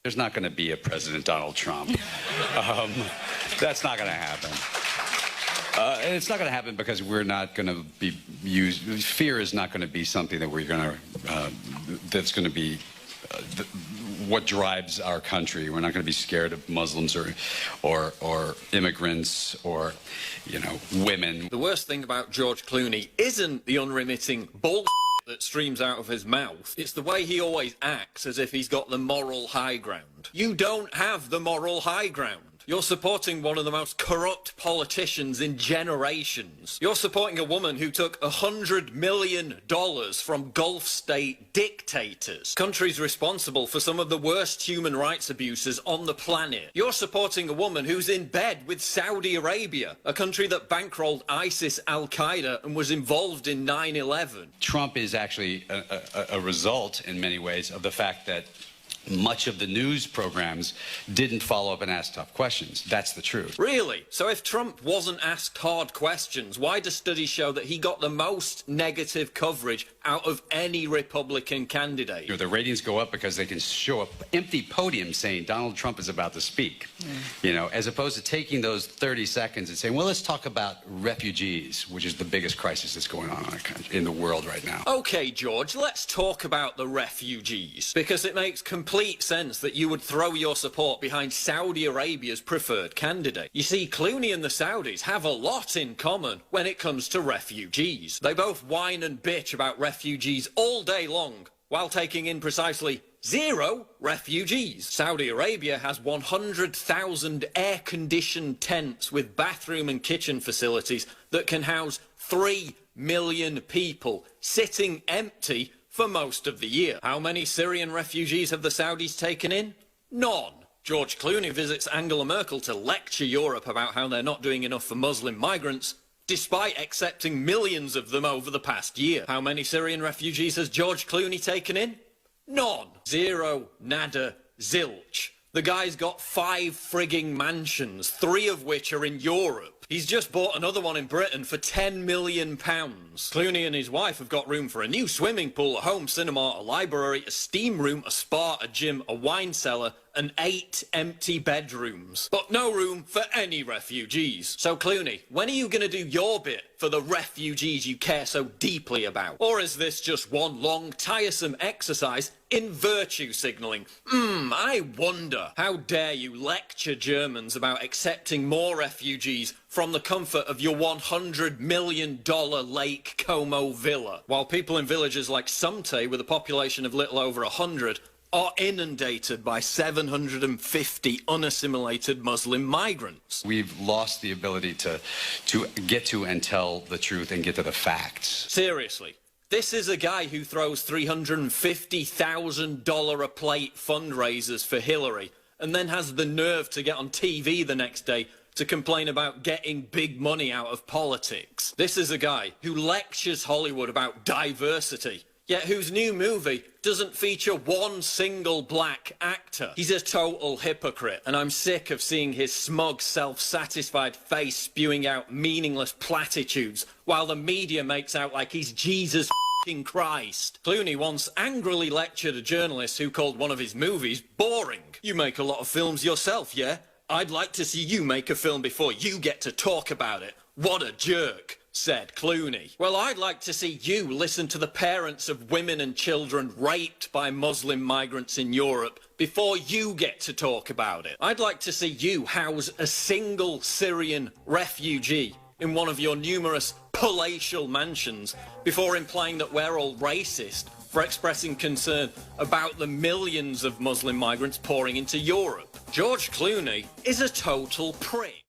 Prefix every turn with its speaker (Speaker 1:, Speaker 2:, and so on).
Speaker 1: There's not going to be a President Donald Trump. That's not going to happen. And it's not going to happen because we're not going to be used. Fear is not going to be something that we're going to, that's going to be what drives our country. We're not going to be scared of Muslims or immigrants or, you know, women.
Speaker 2: The worst thing about George Clooney isn't the unremitting bullshit that streams out of his mouth. It's the way he always acts as if he's got the moral high ground. You don't have the moral high ground. You're supporting one of the most corrupt politicians in generations. You're supporting a woman who took $100 million from Gulf state dictators, countries responsible for some of the worst human rights abuses on the planet. You're supporting a woman who's in bed with Saudi Arabia, a country that bankrolled ISIS, Al-Qaeda, and was involved in 9/11.
Speaker 1: Trump is actually a result, in many ways, of the fact that much of the news programs didn't follow up and ask tough questions. That's the truth.
Speaker 2: Really? So if Trump wasn't asked hard questions, why do studies show that he got the most negative coverage out of any Republican candidate?
Speaker 1: You know, the ratings go up because they can show up empty podiums saying Donald Trump is about to speak, you know, as opposed to taking those 30 seconds and saying, well, let's talk about refugees, which is the biggest crisis that's going on in the world right now.
Speaker 2: Okay, George, let's talk about the refugees, because it makes complete sense that you would throw your support behind Saudi Arabia's preferred candidate. You see, Clooney and the Saudis have a lot in common when it comes to refugees. They both whine and bitch about refugees all day long, while taking in precisely 0 refugees. Saudi Arabia has 100,000 air-conditioned tents with bathroom and kitchen facilities that can house 3 million people, sitting empty for most of the year. How many Syrian refugees have the Saudis taken in? None. George Clooney visits Angela Merkel to lecture Europe about how they're not doing enough for Muslim migrants, despite accepting millions of them over the past year. How many Syrian refugees has George Clooney taken in? None. 0, nada, zilch. The guy's got 5 frigging mansions, 3 of which are in Europe. He's just bought another one in Britain for £10 million. Clooney and his wife have got room for a new swimming pool, a home cinema, a library, a steam room, a spa, a gym, a wine cellar, and 8 empty bedrooms. But no room for any refugees. So Clooney, when are you going to do your bit for the refugees you care so deeply about? Or is this just one long, tiresome exercise in virtue signalling? I wonder. How dare you lecture Germans about accepting more refugees from the comfort of your $100 million Lake Como villa, while people in villages like Sumte, with a population of little over 100, are inundated by 750 unassimilated Muslim migrants.
Speaker 1: We've lost the ability to get to and tell the truth and get to the facts.
Speaker 2: Seriously. This is a guy who throws $350,000 a plate fundraisers for Hillary and then has the nerve to get on TV the next day to complain about getting big money out of politics. This is a guy who lectures Hollywood about diversity, yet whose new movie doesn't feature one single black actor. He's a total hypocrite, and I'm sick of seeing his smug, self-satisfied face spewing out meaningless platitudes while the media makes out like he's Jesus f***ing Christ. Clooney once angrily lectured a journalist who called one of his movies boring. You make a lot of films yourself, yeah? I'd like to see you make a film before you get to talk about it. What a jerk, said Clooney. Well, I'd like to see you listen to the parents of women and children raped by Muslim migrants in Europe before you get to talk about it. I'd like to see you house a single Syrian refugee in one of your numerous palatial mansions before implying that we're all racist for expressing concern about the millions of Muslim migrants pouring into Europe. George Clooney is a total prick.